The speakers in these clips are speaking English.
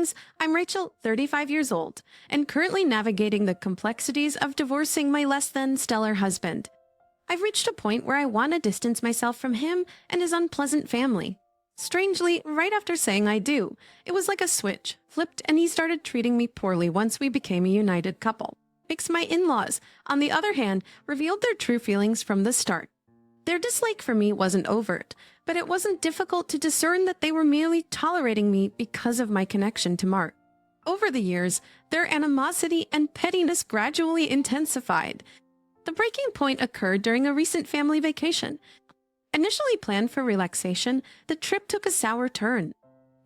Greetings, I'm Rachel, 35 years old, and currently navigating the complexities of divorcing my less than stellar husband. I've reached a point where I want to distance myself from him and his unpleasant family. Strangely, right after saying I do, it was like a switch, flipped, and he started treating me poorly once we became a united couple. Makes my in-laws, on the other hand, revealed their true feelings from the start. Their dislike for me wasn't overt, but it wasn't difficult to discern that they were merely tolerating me because of my connection to Mark. Over the years, their animosity and pettiness gradually intensified. The breaking point occurred during a recent family vacation. Initially planned for relaxation, the trip took a sour turn.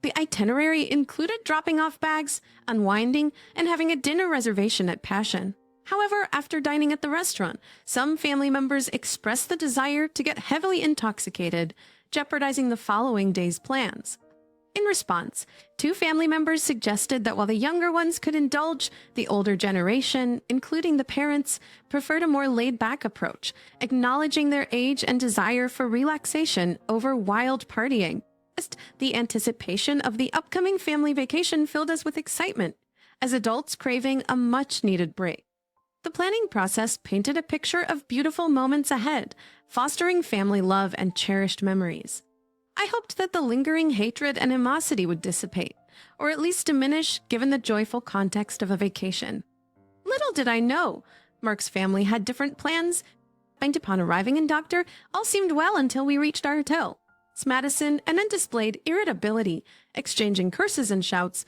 The itinerary included dropping off bags, unwinding, and having a dinner reservation at Passion. However, after dining at the restaurant, some family members expressed the desire to get heavily intoxicated, jeopardizing the following day's plans. In response, two family members suggested that while the younger ones could indulge, the older generation, including the parents, preferred a more laid-back approach, acknowledging their age and desire for relaxation over wild partying. The anticipation of the upcoming family vacation filled us with excitement, as adults craving a much-needed break. The planning process painted a picture of beautiful moments ahead, fostering family love and cherished memories. I hoped that the lingering hatred and animosity would dissipate, or at least diminish given the joyful context of a vacation. Little did I know, Mark's family had different plans, and upon arriving in Doctor, all seemed well until we reached our hotel. Madison and then displayed irritability, exchanging curses and shouts.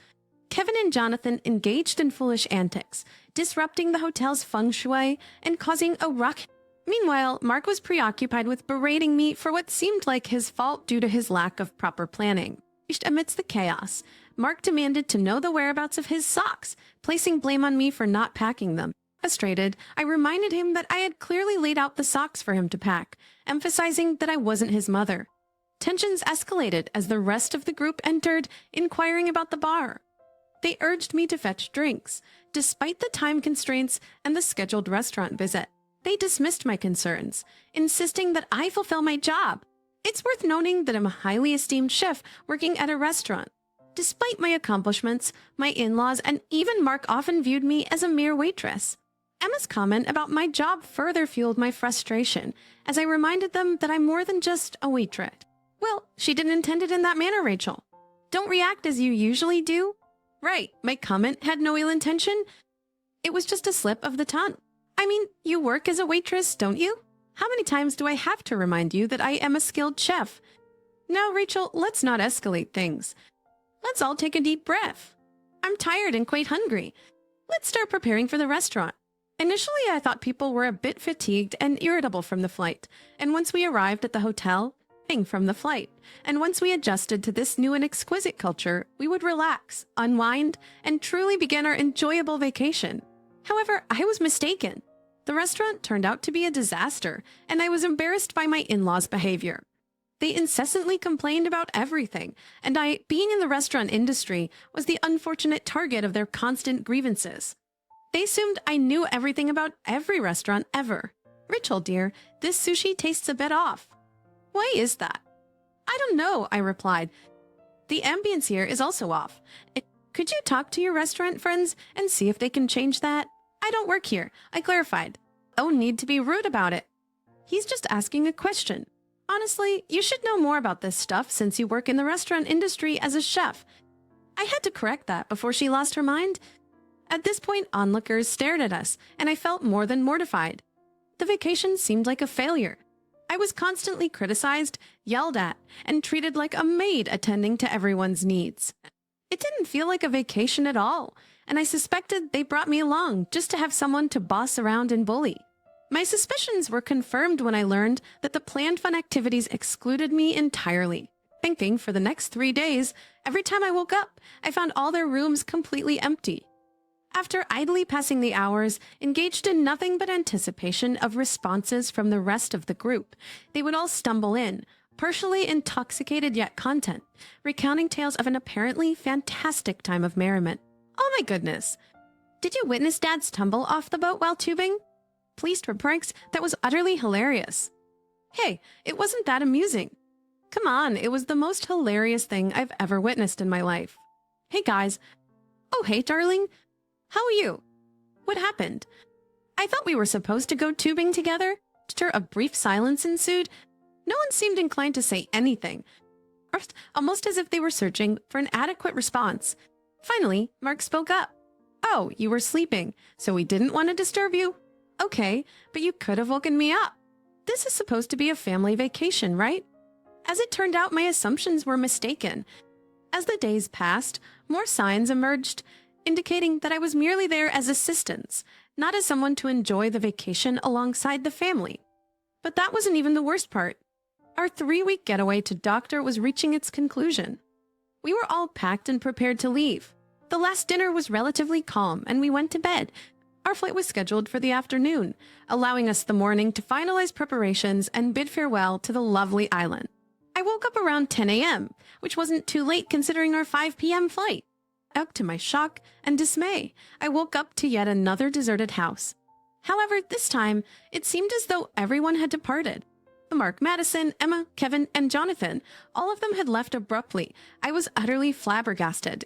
Kevin and Jonathan engaged in foolish antics, disrupting the hotel's feng shui and causing a ruckus. Meanwhile, Mark was preoccupied with berating me for what seemed like his fault due to his lack of proper planning. Amidst the chaos, Mark demanded to know the whereabouts of his socks, placing blame on me for not packing them. Frustrated, I reminded him that I had clearly laid out the socks for him to pack, emphasizing that I wasn't his mother. Tensions escalated as the rest of the group entered, inquiring about the bar. They urged me to fetch drinks, despite the time constraints and the scheduled restaurant visit. They dismissed my concerns, insisting that I fulfill my job. It's worth noting that I'm a highly esteemed chef working at a restaurant. Despite my accomplishments, my in-laws and even Mark often viewed me as a mere waitress. Emma's comment about my job further fueled my frustration, as I reminded them that I'm more than just a waitress. Well, she didn't intend it in that manner, Rachel. Don't react as you usually do. Right, my comment had no ill intention. It was just a slip of the tongue. I mean, you work as a waitress, don't you? How many times do I have to remind you that I am a skilled chef? Now, Rachel, let's not escalate things. Let's all take a deep breath. I'm tired and quite hungry. Let's start preparing for the restaurant. Initially, I thought people were a bit fatigued and irritable from the flight, and once we arrived at the hotel, from the flight, and once we adjusted to this new and exquisite culture, we would relax, unwind, and truly begin our enjoyable vacation. However, I was mistaken. The restaurant turned out to be a disaster, and I was embarrassed by my in-laws' behavior. They incessantly complained about everything, and I, being in the restaurant industry, was the unfortunate target of their constant grievances. They assumed I knew everything about every restaurant ever. Rachel, dear, this sushi tastes a bit off. Why is that? I don't know, I replied. The ambience here is also off. Could you talk to your restaurant friends and see if they can change that? I don't work here, I clarified. Oh, need to be rude about it. He's just asking a question. Honestly, you should know more about this stuff since you work in the restaurant industry as a chef. I had to correct that before she lost her mind. At this point, onlookers stared at us, and I felt more than mortified. The vacation seemed like a failure. I was constantly criticized, yelled at, and treated like a maid attending to everyone's needs. It didn't feel like a vacation at all, and I suspected they brought me along just to have someone to boss around and bully. My suspicions were confirmed when I learned that the planned fun activities excluded me entirely. Thinking for the next 3 days, every time I woke up, I found all their rooms completely empty. After idly passing the hours, engaged in nothing but anticipation of responses from the rest of the group, they would all stumble in, partially intoxicated yet content, recounting tales of an apparently fantastic time of merriment. Oh my goodness! Did you witness Dad's tumble off the boat while tubing? Pleased for pranks, that was utterly hilarious. Hey, it wasn't that amusing. Come on, it was the most hilarious thing I've ever witnessed in my life. Hey guys. Oh, hey darling. How are you? What happened? I thought we were supposed to go tubing together. After a brief silence ensued, no one seemed inclined to say anything, almost as if they were searching for an adequate response. Finally, Mark spoke up. Oh, you were sleeping, so we didn't want to disturb you. Okay, but you could have woken me up. This is supposed to be a family vacation, right? As it turned out, my assumptions were mistaken. As the days passed, more signs emerged, indicating that I was merely there as assistance, not as someone to enjoy the vacation alongside the family. But that wasn't even the worst part. Our 3-week getaway to Doctor was reaching its conclusion. We were all packed and prepared to leave. The last dinner was relatively calm, and we went to bed. Our flight was scheduled for the afternoon, allowing us the morning to finalize preparations and bid farewell to the lovely island. I woke up around 10 a.m., which wasn't too late considering our 5 p.m. flight. To my shock and dismay, I woke up to yet another deserted house. However, this time, it seemed as though everyone had departed. Mark, Madison, Emma, Kevin, and Jonathan, all of them had left abruptly. I was utterly flabbergasted.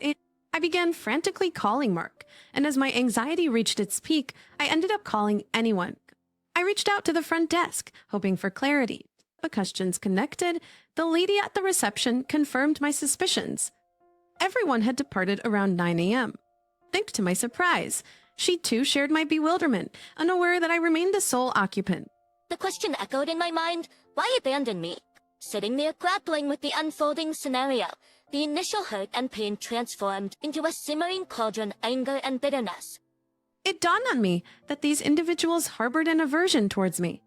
I began frantically calling Mark, and as my anxiety reached its peak, I ended up calling anyone. I reached out to the front desk, hoping for clarity. The questions connected, the lady at the reception confirmed my suspicions. Everyone had departed around 9 a.m. Thanks to my surprise, she too shared my bewilderment, unaware that I remained the sole occupant. The question echoed in my mind, why abandon me? Sitting there grappling with the unfolding scenario, the initial hurt and pain transformed into a simmering cauldron, anger and bitterness. It dawned on me that these individuals harbored an aversion towards me.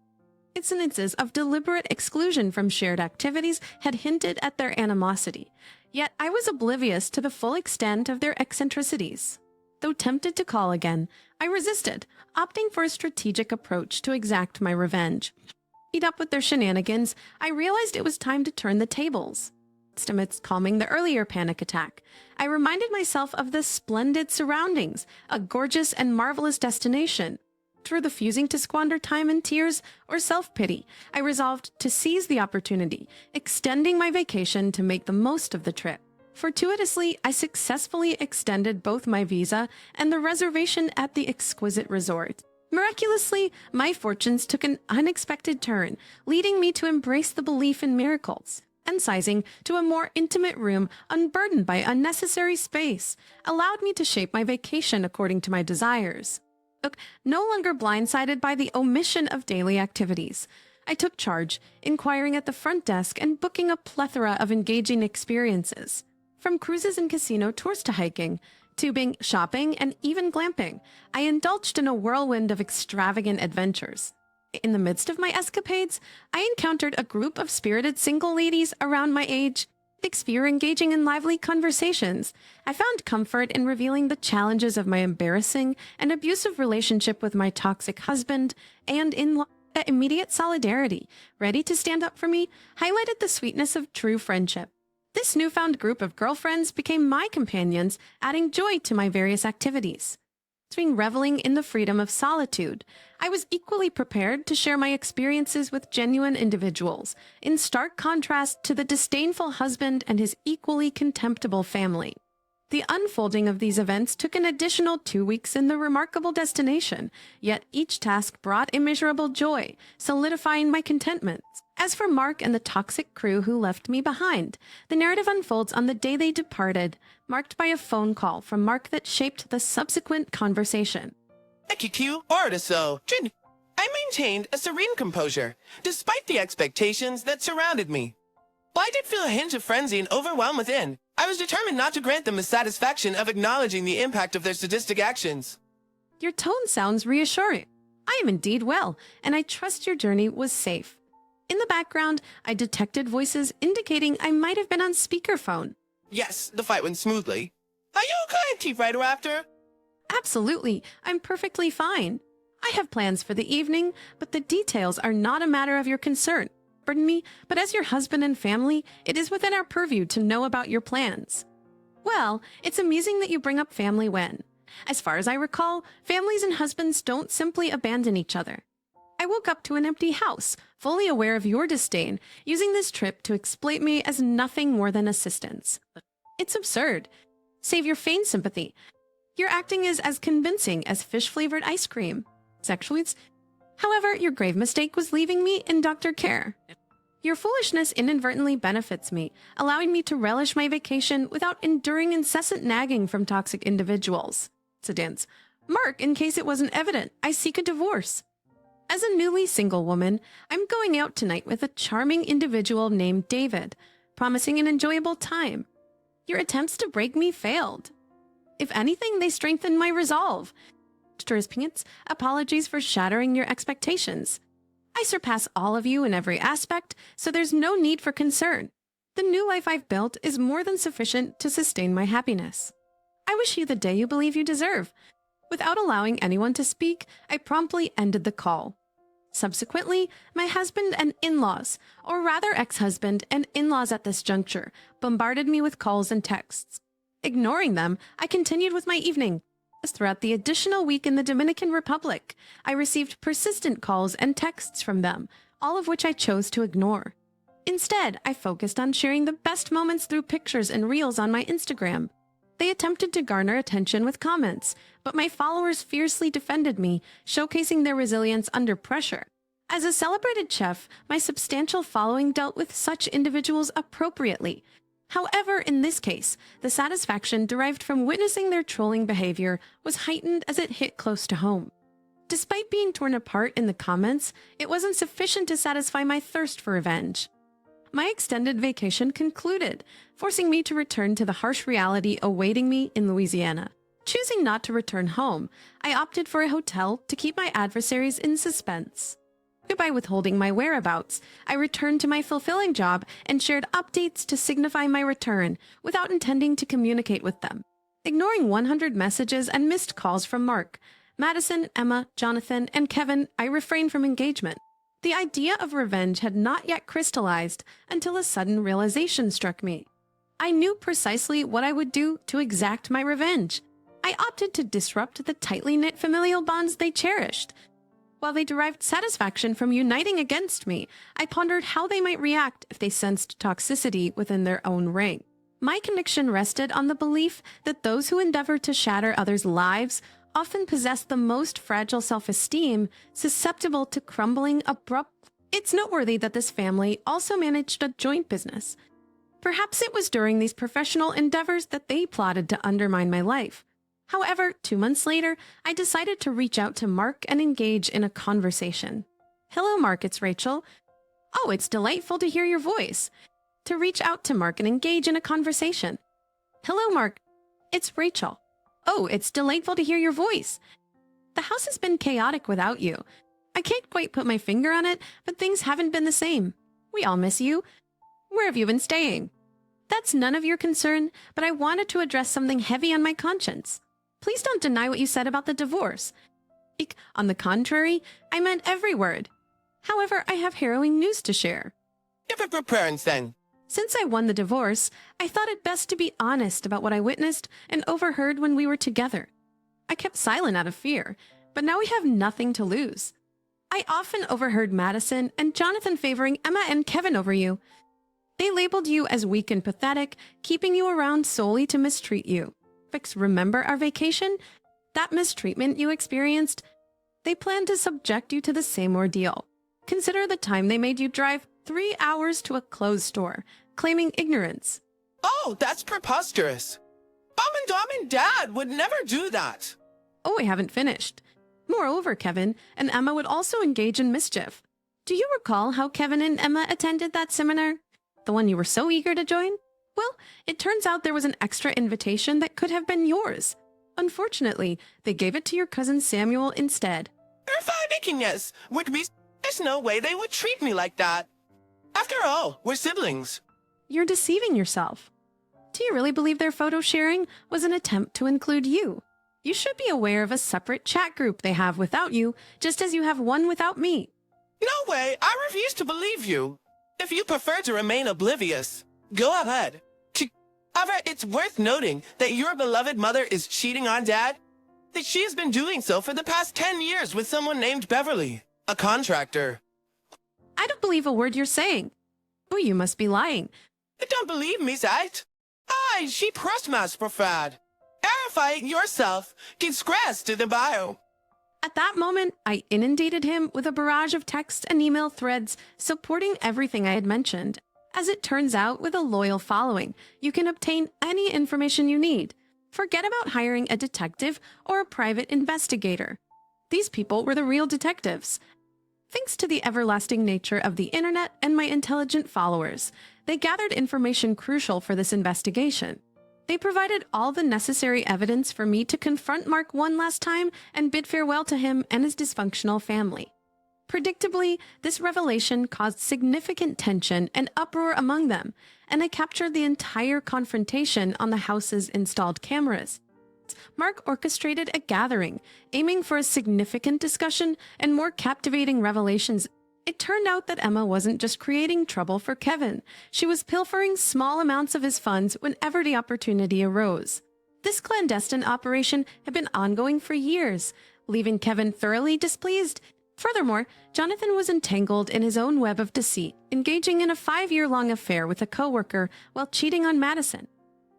Instances of deliberate exclusion from shared activities had hinted at their animosity, yet I was oblivious to the full extent of their eccentricities. Though tempted to call again, I resisted, opting for a strategic approach to exact my revenge. Fed up with their shenanigans, I realized it was time to turn the tables. Amidst calming the earlier panic attack, I reminded myself of the splendid surroundings, a gorgeous and marvelous destination. Refusing to squander time in tears or self-pity, I resolved to seize the opportunity, extending my vacation to make the most of the trip. Fortuitously, I successfully extended both my visa and the reservation at the exquisite resort. Miraculously, my fortunes took an unexpected turn, leading me to embrace the belief in miracles. And sizing to a more intimate room unburdened by unnecessary space allowed me to shape my vacation according to my desires. No longer blindsided by the omission of daily activities, I took charge, inquiring at the front desk and booking a plethora of engaging experiences. From cruises and casino tours to hiking, tubing, shopping, and even glamping, I indulged in a whirlwind of extravagant adventures. In the midst of my escapades, I encountered a group of spirited single ladies around my age. Engaging in lively conversations, I found comfort in revealing the challenges of my embarrassing and abusive relationship with my toxic husband, and in immediate solidarity, ready to stand up for me, highlighted the sweetness of true friendship. This newfound group of girlfriends became my companions, adding joy to my various activities. Between reveling in the freedom of solitude, I was equally prepared to share my experiences with genuine individuals, in stark contrast to the disdainful husband and his equally contemptible family. The unfolding of these events took an additional 2 weeks in the remarkable destination, yet each task brought immeasurable joy, solidifying my contentment. As for Mark and the toxic crew who left me behind, the narrative unfolds on the day they departed, marked by a phone call from Mark that shaped the subsequent conversation. XQ or so. I maintained a serene composure, despite the expectations that surrounded me. While I did feel a hint of frenzy and overwhelm within, I was determined not to grant them the satisfaction of acknowledging the impact of their sadistic actions. Your tone sounds reassuring. I am indeed well, and I trust your journey was safe. In the background, I detected voices indicating I might have been on speakerphone. Yes, the fight went smoothly. Are you okay, Chief Rider after? Absolutely, I'm perfectly fine. I have plans for the evening, but the details are not a matter of your concern. Pardon me, but as your husband and family, it is within our purview to know about your plans. Well, it's amusing that you bring up family when. As far as I recall, families and husbands don't simply abandon each other. I woke up to an empty house, fully aware of your disdain, using this trip to exploit me as nothing more than assistance. It's absurd. Save your feigned sympathy. Your acting is as convincing as fish-flavored ice cream. Sexually. However, your grave mistake was leaving me in doctor care. Your foolishness inadvertently benefits me, allowing me to relish my vacation without enduring incessant nagging from toxic individuals. Sedans. Mark, in case it wasn't evident, I seek a divorce. As a newly single woman, I'm going out tonight with a charming individual named David, promising an enjoyable time. Your attempts to break me failed. If anything, they strengthened my resolve. Apologies for shattering your expectations. I surpass all of you in every aspect, so there's no need for concern. The new life I've built is more than sufficient to sustain my happiness. I wish you the day you believe you deserve. Without allowing anyone to speak, I promptly ended the call. Subsequently, my husband and in-laws, or rather ex-husband and in-laws at this juncture, bombarded me with calls and texts. Ignoring them, I continued with my evening. Throughout the additional week in the Dominican Republic, I received persistent calls and texts from them, all of which I chose to ignore. Instead, I focused on sharing the best moments through pictures and reels on my Instagram. They attempted to garner attention with comments, but my followers fiercely defended me, showcasing their resilience under pressure. As a celebrated chef, my substantial following dealt with such individuals appropriately. However, in this case, the satisfaction derived from witnessing their trolling behavior was heightened as it hit close to home. Despite being torn apart in the comments, it wasn't sufficient to satisfy my thirst for revenge. My extended vacation concluded, forcing me to return to the harsh reality awaiting me in Louisiana. Choosing not to return home, I opted for a hotel to keep my adversaries in suspense. By withholding my whereabouts, I returned to my fulfilling job and shared updates to signify my return without intending to communicate with them. Ignoring 100 messages and missed calls from Mark, Madison, Emma, Jonathan, and Kevin, I refrained from engagement. The idea of revenge had not yet crystallized until a sudden realization struck me. I knew precisely what I would do to exact my revenge. I opted to disrupt the tightly knit familial bonds they cherished. While they derived satisfaction from uniting against me, I pondered how they might react if they sensed toxicity within their own rank. My conviction rested on the belief that those who endeavor to shatter others' lives often possess the most fragile self-esteem, susceptible to crumbling abruptly. It's noteworthy that this family also managed a joint business. Perhaps it was during these professional endeavors that they plotted to undermine my life. However, 2 months later, I decided to reach out to Mark and engage in a conversation. Hello, Mark, it's Rachel. Oh, it's delightful to hear your voice. To reach out to Mark and engage in a conversation. Hello, Mark, it's Rachel. Oh, it's delightful to hear your voice. The house has been chaotic without you. I can't quite put my finger on it, but things haven't been the same. We all miss you. Where have you been staying? That's none of your concern, but I wanted to address something heavy on my conscience. Please don't deny what you said about the divorce. On the contrary, I meant every word. However, I have harrowing news to share. Give it preference then. Since I won the divorce, I thought it best to be honest about what I witnessed and overheard when we were together. I kept silent out of fear, but now we have nothing to lose. I often overheard Madison and Jonathan favoring Emma and Kevin over you. They labeled you as weak and pathetic, keeping you around solely to mistreat you. Remember our vacation? That mistreatment you experienced? They planned to subject you to the same ordeal. Consider the time they made you drive 3 hours to a clothes store, claiming ignorance. Oh, that's preposterous. Mom and Dom and Dad would never do that. Oh, I haven't finished. Moreover, Kevin and Emma would also engage in mischief. Do you recall how Kevin and Emma attended that seminar? The one you were so eager to join? Well, it turns out there was an extra invitation that could have been yours. Unfortunately, they gave it to your cousin Samuel instead. If ridiculous would be, there's no way they would treat me like that. After all, we're siblings. You're deceiving yourself. Do you really believe their photo sharing was an attempt to include you? You should be aware of a separate chat group they have without you, just as you have one without me. No way, I refuse to believe you. If you prefer to remain oblivious, go ahead. However, it's worth noting that your beloved mother is cheating on Dad. That she has been doing so for the past 10 years with someone named Beverly, a contractor. I don't believe a word you're saying. Oh, you must be lying. You don't believe me, Zait? She pressed mas profad. Verifying yourself, get scratched to the bio. At that moment, I inundated him with a barrage of text and email threads supporting everything I had mentioned. As it turns out, with a loyal following, you can obtain any information you need. Forget about hiring a detective or a private investigator. These people were the real detectives. Thanks to the everlasting nature of the internet and my intelligent followers, they gathered information crucial for this investigation. They provided all the necessary evidence for me to confront Mark one last time and bid farewell to him and his dysfunctional family. Predictably, this revelation caused significant tension and uproar among them, and I captured the entire confrontation on the house's installed cameras. Mark orchestrated a gathering, aiming for a significant discussion and more captivating revelations. It turned out that Emma wasn't just creating trouble for Kevin. She was pilfering small amounts of his funds whenever the opportunity arose. This clandestine operation had been ongoing for years, leaving Kevin thoroughly displeased. Furthermore, Jonathan was entangled in his own web of deceit, engaging in a 5-year-long affair with a coworker while cheating on Madison.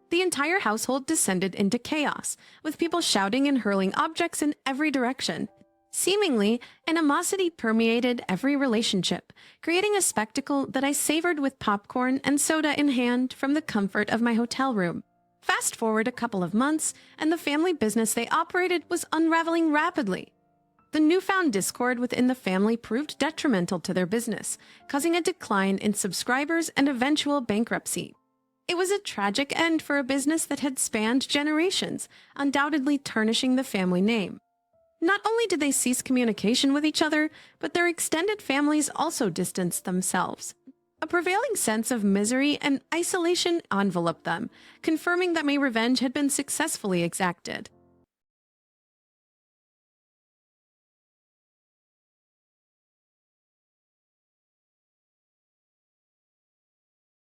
The entire household descended into chaos, with people shouting and hurling objects in every direction. Seemingly, animosity permeated every relationship, creating a spectacle that I savored with popcorn and soda in hand from the comfort of my hotel room. Fast forward a couple of months, and the family business they operated was unraveling rapidly. The newfound discord within the family proved detrimental to their business, causing a decline in subscribers and eventual bankruptcy. It was a tragic end for a business that had spanned generations, undoubtedly tarnishing the family name. Not only did they cease communication with each other, but their extended families also distanced themselves. A prevailing sense of misery and isolation enveloped them, confirming that my revenge had been successfully exacted.